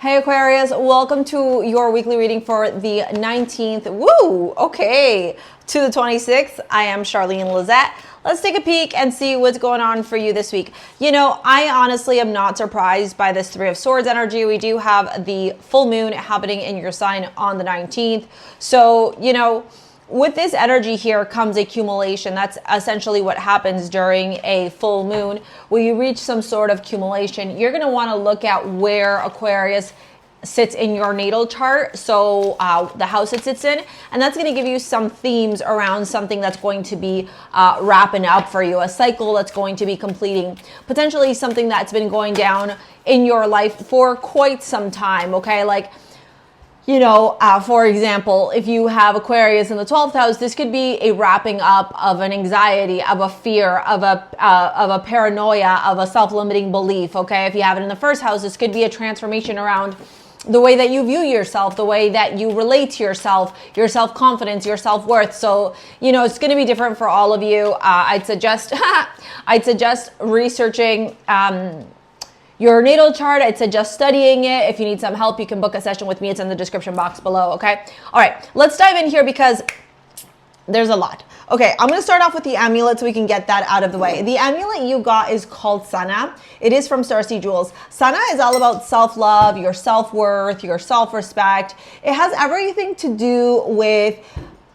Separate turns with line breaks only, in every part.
Hey Aquarius, welcome to your weekly reading for the 19th, okay, to the 26th. I am Charlene Lizette. Let's take a peek and see what's going on for you this week. You know, I honestly am not surprised by this Three of Swords energy. We do have the full moon happening in your sign on the 19th. So, you know, with this energy here comes accumulation. That's essentially what happens during a full moon. When you reach some sort of accumulation, you're going to want to look at where Aquarius sits in your natal chart, so the house it sits in, and that's going to give you some themes around something that's going to be wrapping up for you, a cycle that's going to be completing, potentially something that's been going down in your life for quite some time, okay? Like, you know, for example, if you have Aquarius in the 12th house, this could be a wrapping up of an anxiety, of a fear, of a paranoia, of a self-limiting belief, okay? If you have it in the first house, this could be a transformation around the way that you view yourself, the way that you relate to yourself, your self-confidence, your self-worth. So, you know, it's going to be different for all of you. I'd suggest researching your natal chart. I'd suggest studying it. If you need some help, you can book a session with me. It's in the description box below, okay? All right, let's dive in here because there's a lot. Okay, I'm going to start off with the amulet so we can get that out of the way. The amulet you got is called Sana. It is from StarSea Jewels. Sana is all about self-love, your self-worth, your self-respect. It has everything to do with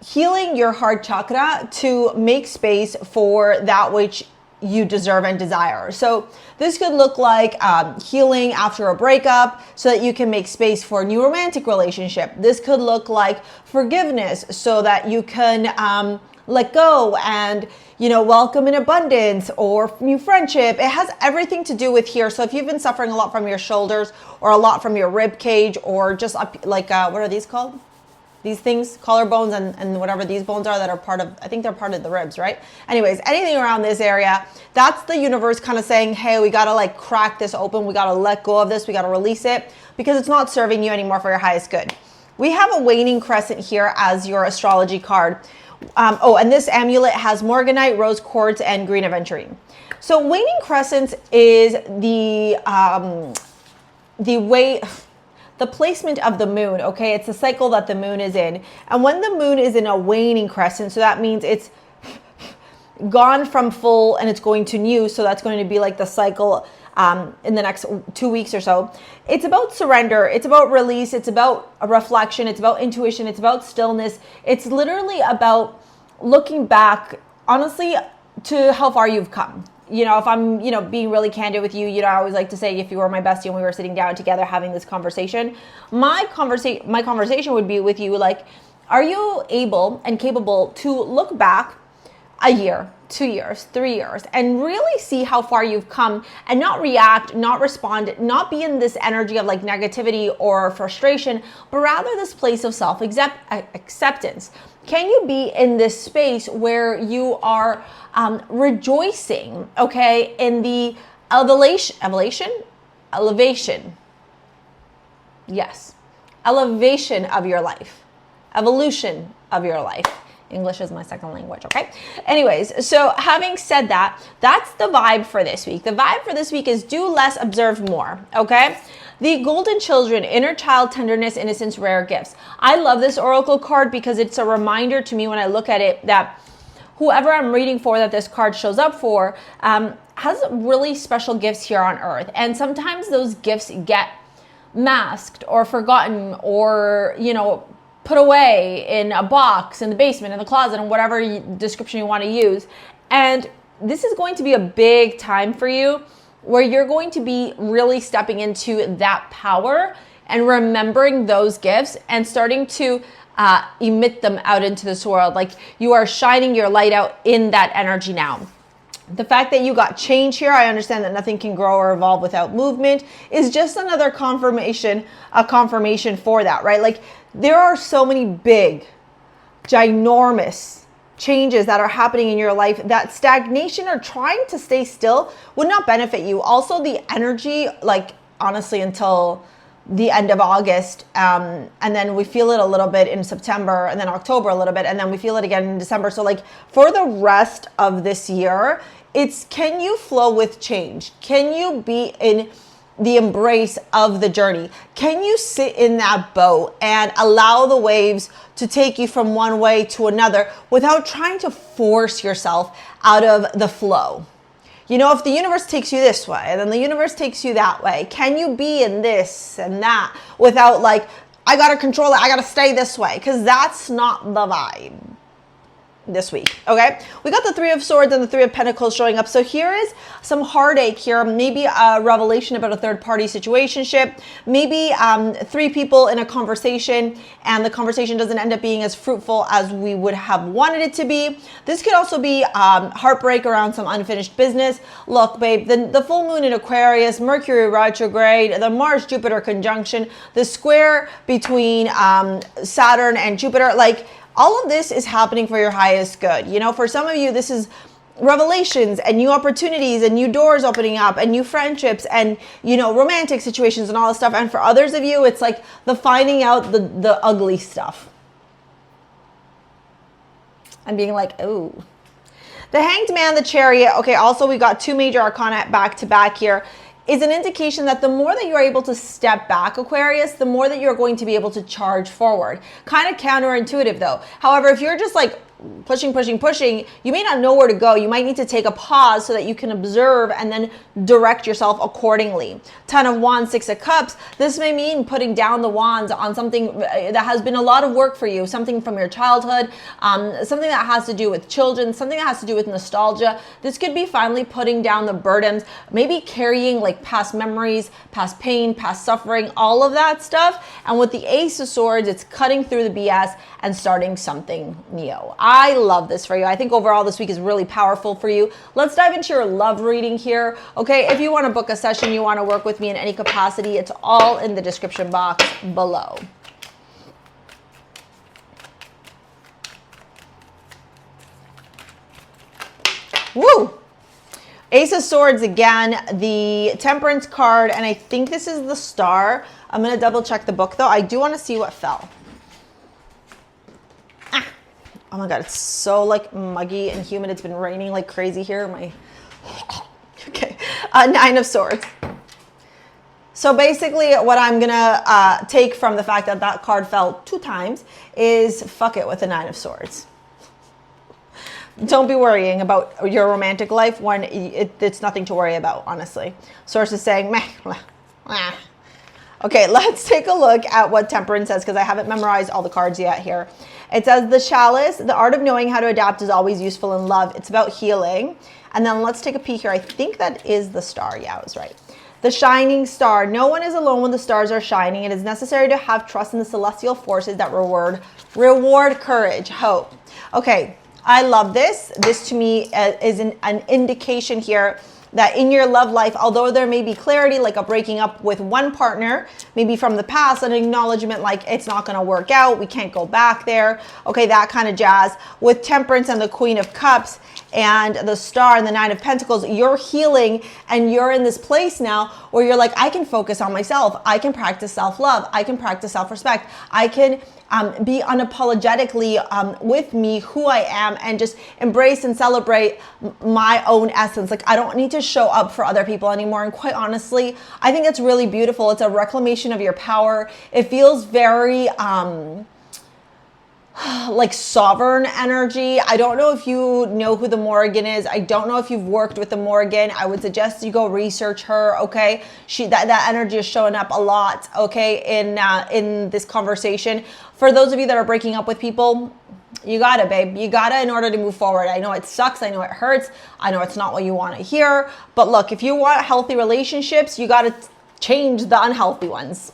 healing your heart chakra to make space for that which you deserve and desire. So this could look like healing after a breakup so that you can make space for a new romantic relationship. This could look like forgiveness so that you can let go and, you know, welcome in abundance or new friendship. It has everything to do with here. So if you've been suffering a lot from your shoulders or a lot from your rib cage or just up, like, what are these called? These things, collarbones and whatever these bones are that are part of, I think they're part of the ribs, right? Anyways, anything around this area, that's the universe kind of saying, hey, we got to like crack this open. We got to let go of this. We got to release it because it's not serving you anymore for your highest good. We have a waning crescent here as your astrology card. And this amulet has morganite, rose quartz, and green aventurine. So waning crescent is the placement of the moon, okay? It's the cycle that the moon is in. And when the moon is in a waning crescent, so that means it's gone from full and it's going to new, so that's going to be like the cycle in the next 2 weeks or so. It's about surrender, it's about release, it's about a reflection, it's about intuition, it's about stillness. It's literally about looking back, honestly, to how far you've come. You know, if I'm, you know, being really candid with you, you know, I always like to say, if you were my bestie and we were sitting down together having this conversation, my conversation would be with you, like, are you able and capable to look back a year, 2 years, 3 years, and really see how far you've come and not react, not respond, not be in this energy of like negativity or frustration, but rather this place of self-acceptance. Can you be in this space where you are rejoicing, okay, in the elevation of your life, evolution of your life. English is my second language, okay? Anyways, so having said that, that's the vibe for this week. The vibe for this week is do less, observe more, okay? The golden children, inner child, tenderness, innocence, rare gifts. I love this oracle card because it's a reminder to me when I look at it that whoever I'm reading for, that this card shows up for, has really special gifts here on earth. And sometimes those gifts get masked or forgotten or, you know, put away in a box, in the basement, in the closet, and whatever description you want to use. And this is going to be a big time for you where you're going to be really stepping into that power and remembering those gifts and starting to emit them out into this world. Like you are shining your light out in that energy now. The fact that you got change here, I understand that nothing can grow or evolve without movement, is just another confirmation for that, right? Like there are so many big, ginormous changes that are happening in your life that stagnation or trying to stay still would not benefit you. Also, the energy, like honestly, until the end of August, and then we feel it a little bit in September, and then October a little bit, and then we feel it again in December. So like for the rest of this year, it's, can you flow with change? Can you be in the embrace of the journey? Can you sit in that boat and allow the waves to take you from one way to another without trying to force yourself out of the flow? You know, if the universe takes you this way and then the universe takes you that way, can you be in this and that without like, I got to control it, I got to stay this way? Because that's not the vibe this week. Okay, we got the Three of Swords and the Three of Pentacles showing up. So here is some heartache here, maybe a revelation about a third party situationship, maybe three people in a conversation and the conversation doesn't end up being as fruitful as we would have wanted it to be. This could also be heartbreak around some unfinished business. Look, babe, the full moon in Aquarius, Mercury retrograde, the Mars Jupiter conjunction, the square between Saturn and Jupiter, like, all of this is happening for your highest good. You know, for some of you, this is revelations and new opportunities and new doors opening up and new friendships and, you know, romantic situations and all this stuff. And for others of you, it's like the finding out the ugly stuff and being like, oh. The Hanged Man, the Chariot. Okay, also we got two major arcana back to back here. Is an indication that the more that you're able to step back, Aquarius, the more that you're going to be able to charge forward. Kind of counterintuitive though. However, if you're just like pushing, you may not know where to go. You might need to take a pause so that you can observe and then direct yourself accordingly. Ten of Wands, Six of Cups. This may mean putting down the wands on something that has been a lot of work for you, something from your childhood, something that has to do with children, something that has to do with nostalgia. This could be finally putting down the burdens, maybe carrying like past memories, past pain, past suffering, all of that stuff. And with the Ace of Swords, it's cutting through the BS and starting something new. I love this for you. I think overall this week is really powerful for you. Let's dive into your love reading here. Okay, if you want to book a session, you want to work with me in any capacity, it's all in the description box below. Woo! Ace of Swords again, the Temperance card, and I think this is the Star. I'm going to double check the book though. I do want to see what fell. Oh my God, it's so like muggy and humid. It's been raining like crazy here. Okay, Nine of Swords. So basically what I'm gonna take from the fact that that card fell 2 times is fuck it with the Nine of Swords. Don't be worrying about your romantic life when it's nothing to worry about, honestly. Source is saying, meh, meh. Okay, let's take a look at what Temperance says because I haven't memorized all the cards yet here. It says the Chalice, the art of knowing how to adapt is always useful in love. It's about healing. And then let's take a peek here. I think that is the Star. Yeah, I was right. The Shining Star. No one is alone when the stars are shining. It is necessary to have trust in the celestial forces that reward courage, hope. Okay, I love this. This to me is an indication here that in your love life, although there may be clarity, like a breaking up with one partner, maybe from the past, an acknowledgement like it's not going to work out, we can't go back there, okay, that kind of jazz. With Temperance and the Queen of Cups and the Star and the Nine of Pentacles, you're healing and you're in this place now where you're like, I can focus on myself, I can practice self-love, I can practice self-respect, I can be unapologetically with me, who I am, and just embrace and celebrate my own essence. Like, I don't need to show up for other people anymore. And quite honestly, I think that's really beautiful. It's a reclamation of your power. It feels very like sovereign energy. I don't know if you know who the Morrigan is. I don't know if you've worked with the Morrigan. I would suggest you go research her, okay? That energy is showing up a lot, okay, in this conversation. For those of you that are breaking up with people, you got it, babe. You got it in order to move forward. I know it sucks. I know it hurts. I know it's not what you want to hear. But look, if you want healthy relationships, you got to change the unhealthy ones.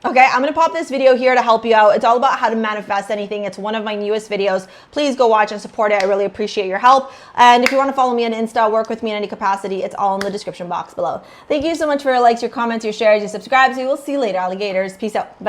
Okay, I'm going to pop this video here to help you out. It's all about how to manifest anything. It's one of my newest videos. Please go watch and support it. I really appreciate your help. And if you want to follow me on Insta, work with me in any capacity, it's all in the description box below. Thank you so much for your likes, your comments, your shares, your subscribes. We will see you later, alligators. Peace out. Bye.